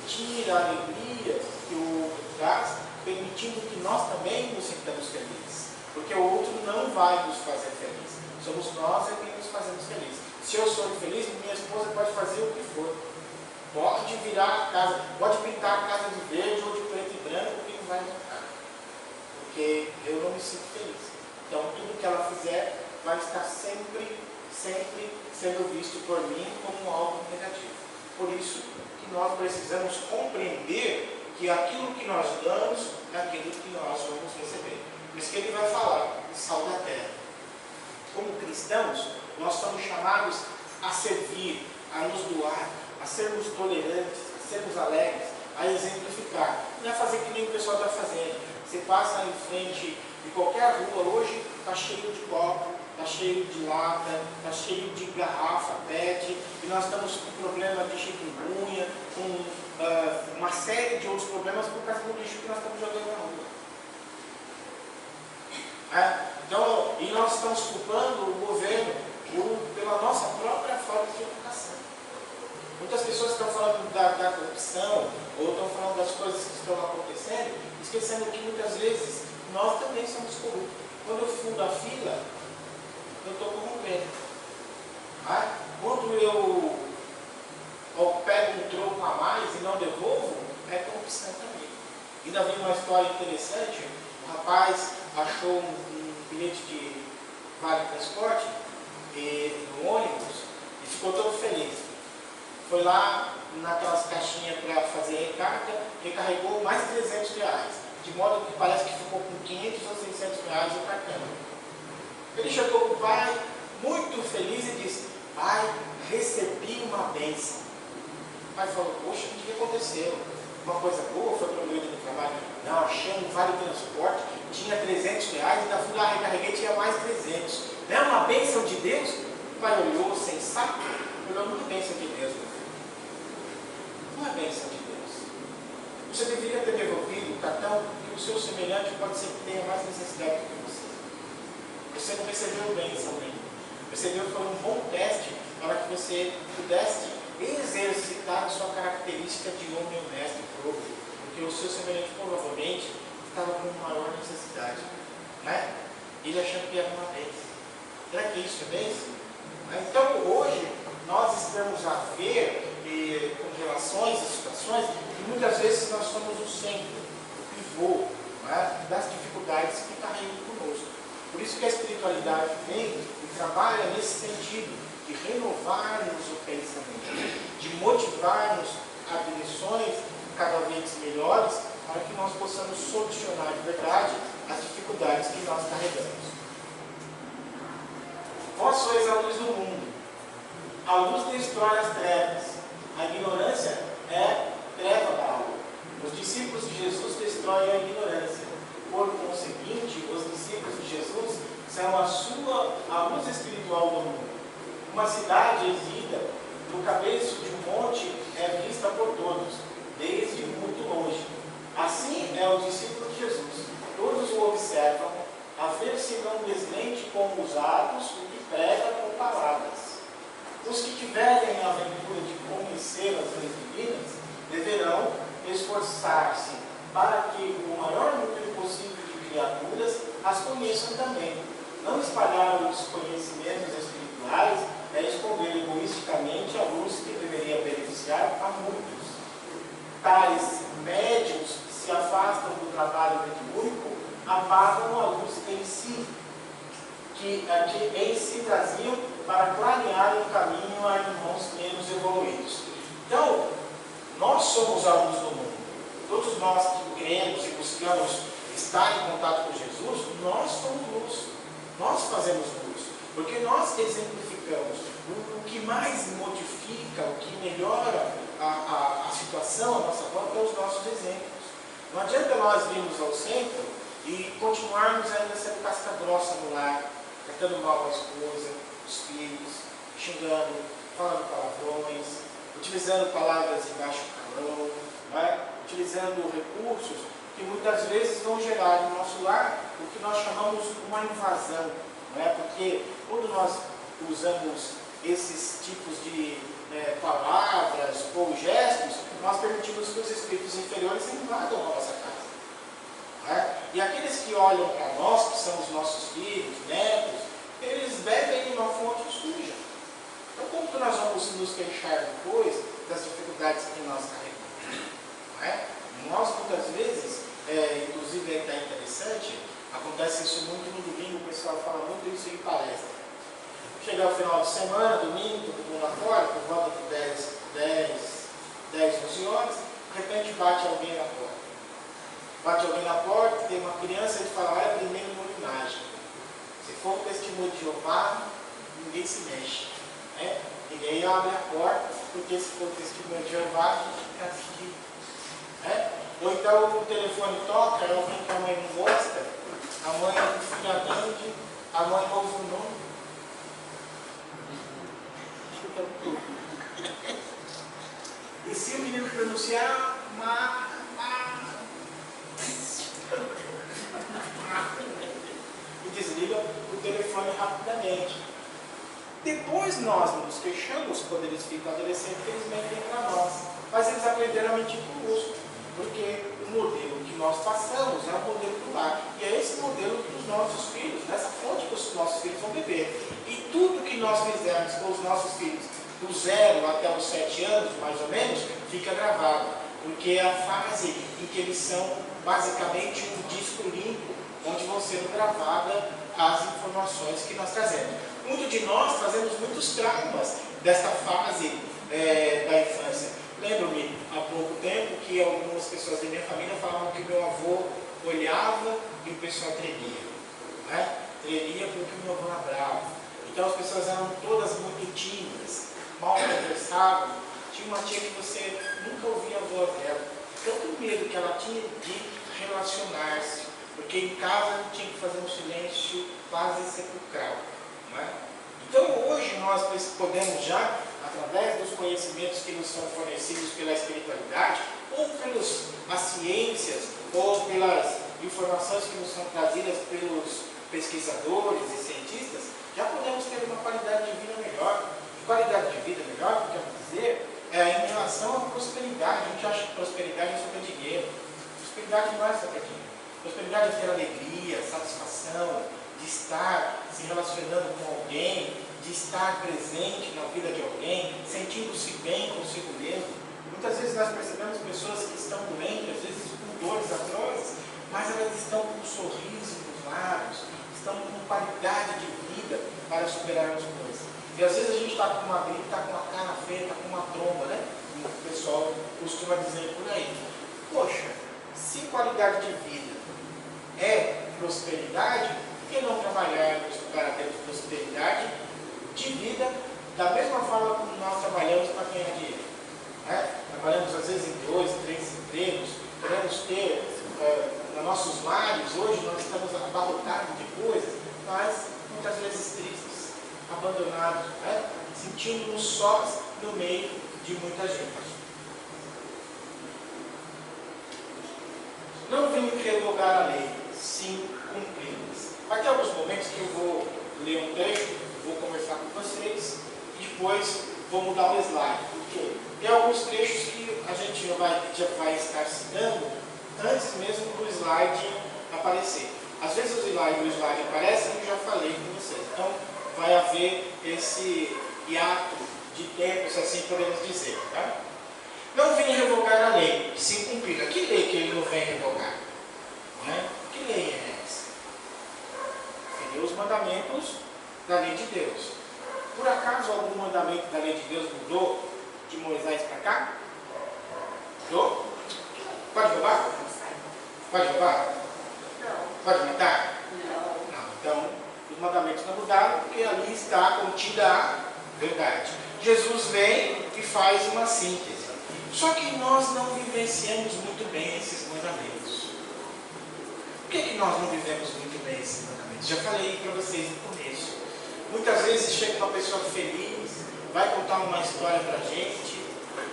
sentir a alegria que o outro traz, permitindo que nós também nos sintamos felizes. Porque o outro não vai nos fazer felizes. Somos nós quem nos fazemos felizes. Se eu sou infeliz, minha esposa pode fazer o que for. Pode virar a casa, pode pintar a casa de verde ou de preto e branco, que não vai notar. Porque eu não me sinto feliz. Então tudo que ela fizer vai estar sempre sendo visto por mim como algo negativo. Por isso que nós precisamos compreender que aquilo que nós damos é aquilo que nós vamos receber. Por isso que ele vai falar de sal da terra. Como cristãos, nós somos chamados a servir, a nos doar, a sermos tolerantes, a sermos alegres, a exemplificar. Não é fazer que nem o pessoal está fazendo. Você passa em frente de qualquer rua, hoje está cheio de copo, está cheio de lata, está cheio de garrafa, PET, e nós estamos com problema de chikungunya, com uma série de outros problemas por causa do lixo que nós estamos jogando na rua. Então, e nós estamos culpando o governo pela nossa própria falta de educação. Muitas pessoas estão falando da corrupção, ou estão falando das coisas que estão acontecendo, esquecendo que muitas vezes nós também somos corruptos. Quando eu fundo a fila, eu estou corrompendo. Quando eu pego um troco a mais e não devolvo, é corrupção também. Ainda vi uma história interessante. Um rapaz achou um bilhete de vale transporte no ônibus e ficou todo feliz. Foi lá naquelas caixinhas para fazer recarga, recarregou mais de R$300, de modo que parece que ficou com 500 ou 600 reais o cartão. Ele chegou para o pai, muito feliz, e disse: pai, recebi uma bênção. O pai falou: poxa, o que aconteceu? Uma coisa boa, foi promovida no trabalho? Não, achei um vale transporte, tinha R$300, ainda fui lá, recarreguei, tinha mais 300. Não é uma bênção de Deus? O pai olhou sensato, olhou: não é bênção de Deus, meu filho. Não é bênção de Deus. Você deveria ter devolvido o cartão, que o seu semelhante pode ser que tenha mais necessidade do que você. Você não recebeu bênção nenhuma. Recebeu foi um bom teste para que você pudesse exercitar a sua característica de homem honesto e probo, porque o seu semelhante provavelmente estava com maior necessidade. Ele achando que era uma bênção. Será que isso é bênção? Então hoje nós estamos a ver com relações e situações que muitas vezes nós somos o centro, o pivô das dificuldades que está indo conosco. Por isso que a espiritualidade vem e trabalha nesse sentido, de renovar-nos o pensamento, de motivar-nos a direções cada vez melhores, para que nós possamos solucionar de verdade as dificuldades que nós carregamos. Vós sois a luz do mundo. A luz destrói as trevas. A ignorância é treva da alma. Os discípulos de Jesus destroem a ignorância. Por conseguinte, os discípulos de Jesus são a luz espiritual do mundo. Uma cidade exilida no cabeço de um monte é vista por todos, desde muito longe. Assim é o discípulo de Jesus. Todos o observam, a ver-se não desmente com os atos o que prega com palavras. Os que tiverem a aventura de conhecer as leis divinas deverão esforçar-se para que o maior número possível de criaturas as conheçam também. Não espalhar os conhecimentos espirituais é esconder egoisticamente a luz que deveria beneficiar a muitos. Tais médiuns que se afastam do trabalho mediúnico apagam a luz em si, que em si traziam para clarear o caminho a irmãos menos evoluídos. Então, nós somos a luz do mundo. Todos nós que cremos e buscamos estar em contato com Jesus, nós somos luz. Nós fazemos luz. Porque nós exemplificamos. O que mais modifica, o que melhora a situação, a nossa volta, é os nossos exemplos. Não adianta nós virmos ao centro e continuarmos ainda sendo casca grossa no lar, tratando mal a esposa, os filhos, xingando, falando palavrões, utilizando palavras de baixo calão, utilizando recursos que muitas vezes vão gerar no nosso lar o que nós chamamos uma invasão. Porque quando nós usamos esses tipos de palavras ou gestos, nós permitimos que os espíritos inferiores invadam a nossa casa. Né? E aqueles que olham para nós, que são os nossos filhos, netos, eles bebem uma fonte suja. Então, como que nós vamos nos queixar depois das dificuldades que nós carregamos? Né? Nós, muitas vezes, inclusive está interessante, acontece isso muito no domingo, o pessoal fala muito isso em palestra. Chega o final de semana, domingo, todo mundo acorda, por volta de 10, 11 horas, de repente bate alguém na porta. Bate alguém na porta, tem uma criança e fala, é primeiro no homenagem. Se for o testemunho de Jeová, ninguém se mexe. Né? Ninguém abre a porta, porque se for o testemunho de Jeová, a gente fica assim. Né? Ou então o telefone toca, é alguém que a mãe não gosta, a mãe fica grande, a mãe ouve o nome. E se o menino pronunciar e desliga o telefone rapidamente. Depois nós nos queixamos quando eles ficam adolescentes, que eles mentem para nós. Mas eles aprenderam a mentir conosco. Porque o modelo que nós passamos é o modelo do lar. E é esse modelo dos nossos filhos, nessa fonte que os nossos filhos vão beber. E tudo que nós fizermos com os nossos filhos, do 0 até os 7 anos, mais ou menos, fica gravado. Porque é a fase em que eles são basicamente um disco limpo, onde vão sendo gravadas as informações que nós trazemos. Muito de nós trazemos muitos traumas desta fase da infância. Lembro-me, há pouco tempo, que algumas pessoas da minha família falavam que meu avô olhava e o pessoal tremia. Né? Tremia porque o meu avô era bravo. Então as pessoas eram todas muito tímidas, mal conversavam. Tinha uma tia que você nunca ouvia a voz dela. Tanto medo que ela tinha de relacionar-se, porque em casa tinha que fazer um silêncio quase sepulcral. Não é? Então hoje nós podemos já, através dos conhecimentos que nos são fornecidos pela espiritualidade, ou pelas ciências, ou pelas informações que nos são trazidas pelos pesquisadores e cientistas, já podemos ter uma qualidade de vida melhor. E qualidade de vida melhor, que quero dizer, em relação à prosperidade. A gente acha que prosperidade é só para dinheiro. Prosperidade não é só para dinheiro. Prosperidade é ter alegria, satisfação, de estar se relacionando com alguém, de estar presente na vida de alguém, sentindo-se bem consigo mesmo. Muitas vezes nós percebemos pessoas que estão doentes, às vezes com dores atrozes, mas elas estão com um sorriso nos lábios, estão com qualidade de vida para superar as coisas. E às vezes a gente está com uma gripe, está com uma cara feia, está com uma tromba, né? E o pessoal costuma dizer por aí. Poxa, se qualidade de vida é prosperidade, por que não trabalhar para ter prosperidade de vida da mesma forma como nós trabalhamos para ganhar dinheiro? Né? Trabalhamos às vezes em 2, 3 empregos, queremos ter nos nossos lares, hoje nós estamos abarrotados de coisas, mas muitas vezes tristes, abandonados, né? Sentindo-nos sós no meio de muita gente. Não vim revogar a lei, sim cumpri-las. Vai ter alguns momentos que eu vou ler um trecho, vou conversar com vocês e depois vou mudar o slide. Por quê? Tem alguns trechos que a gente já vai estar citando antes mesmo do slide aparecer. Às vezes o slide aparece e eu já falei com vocês. Então vai haver esse hiato de tempo, se assim podemos dizer. Tá? Não vem revogar a lei, sim cumprir. Que lei que ele não vem revogar? Né? Que lei é essa? Seria os mandamentos da lei de Deus. Por acaso algum mandamento da lei de Deus mudou de Moisés para cá? Mudou? Pode roubar? Pode roubar? Não. Pode matar? Não. Não. Então, os mandamentos não mudaram porque ali está contida a verdade. Jesus vem e faz uma síntese. Só que nós não vivenciamos muito bem esses mandamentos. Por que nós não vivemos muito bem esses mandamentos? Já falei para vocês no começo. Muitas vezes chega uma pessoa feliz, vai contar uma história para a gente,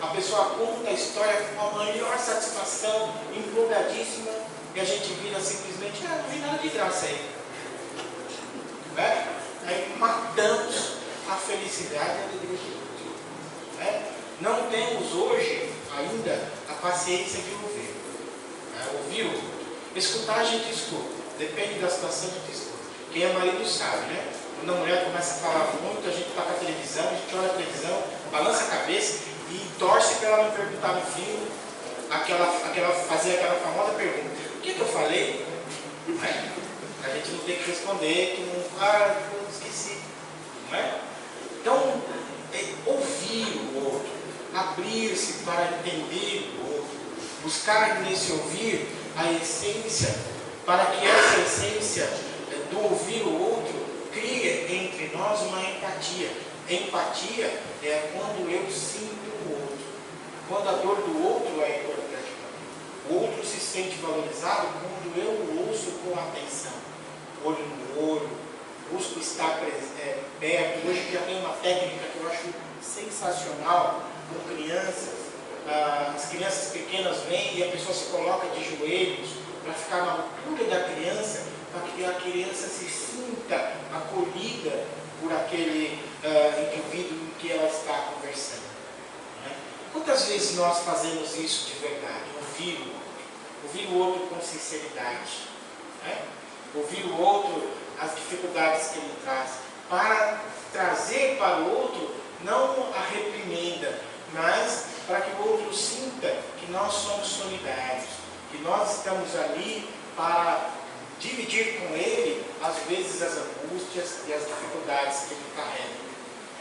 a pessoa conta a história com a maior satisfação, empolgadíssima, e a gente vira simplesmente, não vi nada de graça aí. Né? Aí matamos a felicidade e a alegria de Deus. Né? Não temos hoje ainda a paciência de ouvir. Ouvir o outro. Escutar a gente escuta. Depende da situação, a gente escuta. Quem é marido sabe, né? Quando a mulher começa a falar muito, a gente está com a televisão, a gente olha a televisão, balança a cabeça e torce para ela não perguntar no fim, fazer aquela famosa pergunta: o que eu falei? A gente não tem que responder, que não, eu esqueci. Não é? Então, ouvir o outro, abrir-se para entender o outro, buscar nesse ouvir a essência, para que essa essência do ouvir o outro cria entre nós uma empatia. Empatia é quando eu sinto o outro, quando a dor do outro é importante para mim. O outro se sente valorizado quando eu o ouço com atenção, olho no olho, busco estar perto. Hoje já tem uma técnica que eu acho sensacional com crianças. As crianças pequenas vêm e a pessoa se coloca de joelhos para ficar na altura da criança, para que a criança se sinta acolhida por aquele indivíduo com que ela está conversando. Né? Quantas vezes nós fazemos isso de verdade? Ouvir o outro com sinceridade, né? Ouvir o outro, as dificuldades que ele traz, para trazer para o outro não a reprimenda, mas para que o outro sinta que nós somos solidários, que nós estamos ali para dividir com ele, às vezes, as angústias e as dificuldades que ele carrega.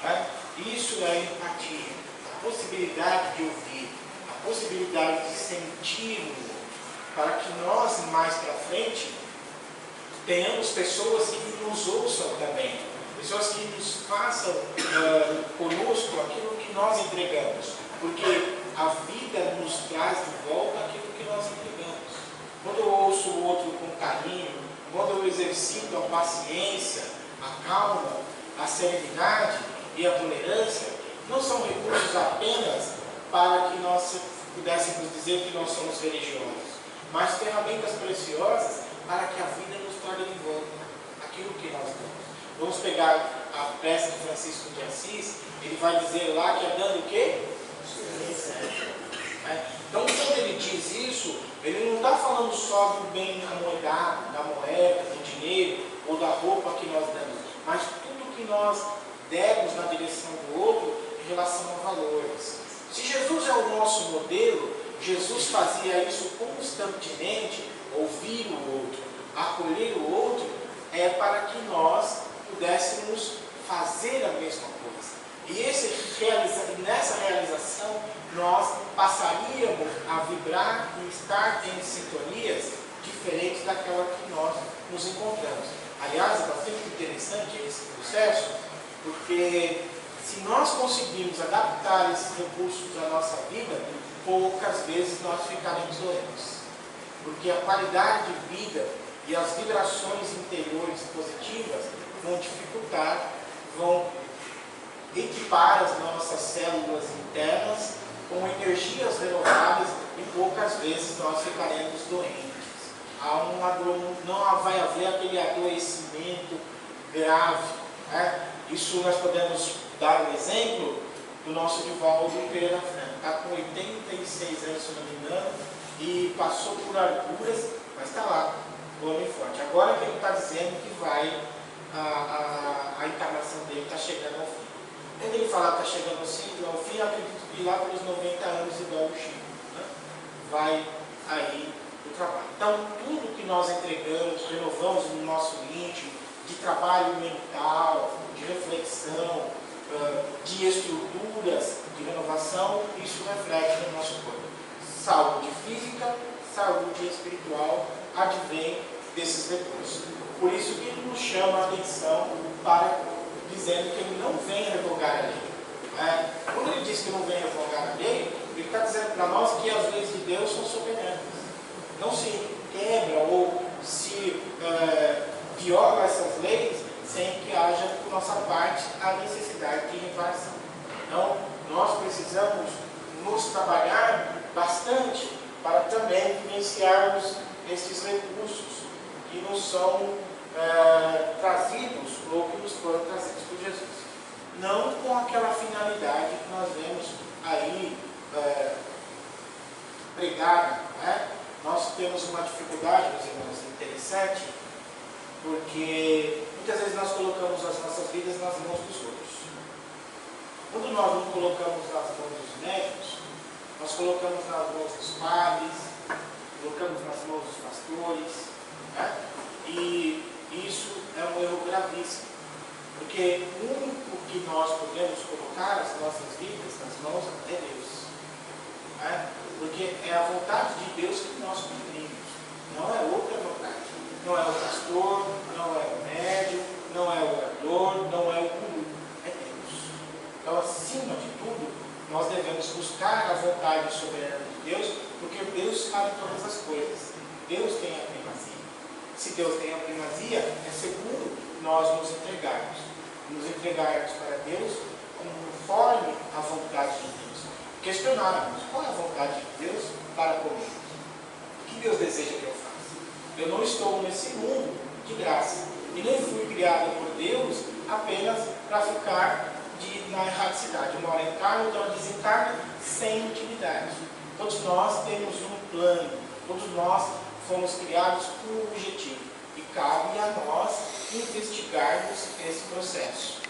Né? Isso é empatia, a possibilidade de ouvir, a possibilidade de sentir o outro, para que nós, mais para frente, tenhamos pessoas que nos ouçam também, pessoas que nos façam conosco aquilo que nós entregamos, porque a vida nos traz de volta aquilo que nós entregamos. Quando eu ouço o outro com carinho, quando eu exercito a paciência, a calma, a serenidade e a tolerância, não são recursos apenas para que nós pudéssemos dizer que nós somos religiosos, mas ferramentas preciosas para que a vida nos traga de volta aquilo que nós damos. Vamos pegar a peça de Francisco de Assis, ele vai dizer lá que é dando o quê? Então, quando ele diz isso, ele não está falando só do bem amoedado, da moeda, do dinheiro ou da roupa que nós damos, mas tudo que nós demos na direção do outro em relação a valores. Se Jesus é o nosso modelo, Jesus fazia isso constantemente, ouvir o outro, acolher o outro, para que nós pudéssemos fazer a mesma coisa. E nessa realização, nós passaríamos a vibrar e estar em sintonias diferentes daquela que nós nos encontramos. Aliás, é bastante interessante esse processo, porque se nós conseguirmos adaptar esses recursos à nossa vida, poucas vezes nós ficaremos doentes. Porque a qualidade de vida e as vibrações interiores positivas vão dificultar, vão equipar as nossas células internas com energias renováveis e poucas vezes nós ficaremos doentes. Não vai haver aquele adoecimento grave. Né? Isso nós podemos dar um exemplo do nosso Divaldo Pereira Franco. Está com 86 anos, se não me engano, e passou por arguras, mas está lá, o homem forte. Agora que ele está dizendo que a encarnação dele está chegando ao fim. Quando ele fala que está chegando ao fim, eu acredito que lá pelos 90 anos, igual o Chico, né? Vai aí o trabalho. Então, tudo que nós entregamos, renovamos no nosso íntimo, de trabalho mental, de reflexão, de estruturas de renovação, isso reflete no nosso corpo. Saúde física, saúde espiritual, advém desses recursos. Por isso que ele nos chama a atenção dizendo que ele não vem revogar a lei. Quando ele diz que não vem revogar a lei, ele está dizendo para nós que as leis de Deus são soberanas. Não se quebra ou se viola essas leis sem que haja, por nossa parte, a necessidade de reparação. Então, nós precisamos nos trabalhar bastante para também vivenciarmos esses recursos que nos são trazidos ou que nos foram trazidos por Jesus. Não com aquela finalidade que nós vemos aí pregada, né? Nós temos uma dificuldade, meus irmãos, interessante, porque muitas vezes nós colocamos as nossas vidas nas mãos dos outros. Quando nós não colocamos nas mãos dos médicos, nós colocamos nas mãos dos padres, colocamos nas mãos dos pastores, né? E isso é um erro gravíssimo, porque o único que nós podemos colocar as nossas vidas nas mãos é Deus, né? Porque é a vontade de Deus que nós cumprimos, não é outra vontade. Não é o pastor, não é o médium, não é o orador, não é o guru, é Deus. Então, acima de tudo, nós devemos buscar a vontade soberana de Deus, porque Deus sabe todas as coisas. Deus tem a primazia. Se Deus tem a primazia, é seguro nós nos entregarmos para Deus conforme a vontade de Deus. Questionarmos qual é a vontade de Deus para comigo. O que Deus deseja que eu faça? Eu não estou nesse mundo de graça. E nem fui criado por Deus apenas para ficar na erradicidade. Uma hora encarna, outra hora desencarna, sem utilidade. Todos nós temos um plano. Todos nós fomos criados com um objetivo. E cabe a nós investigarmos esse processo.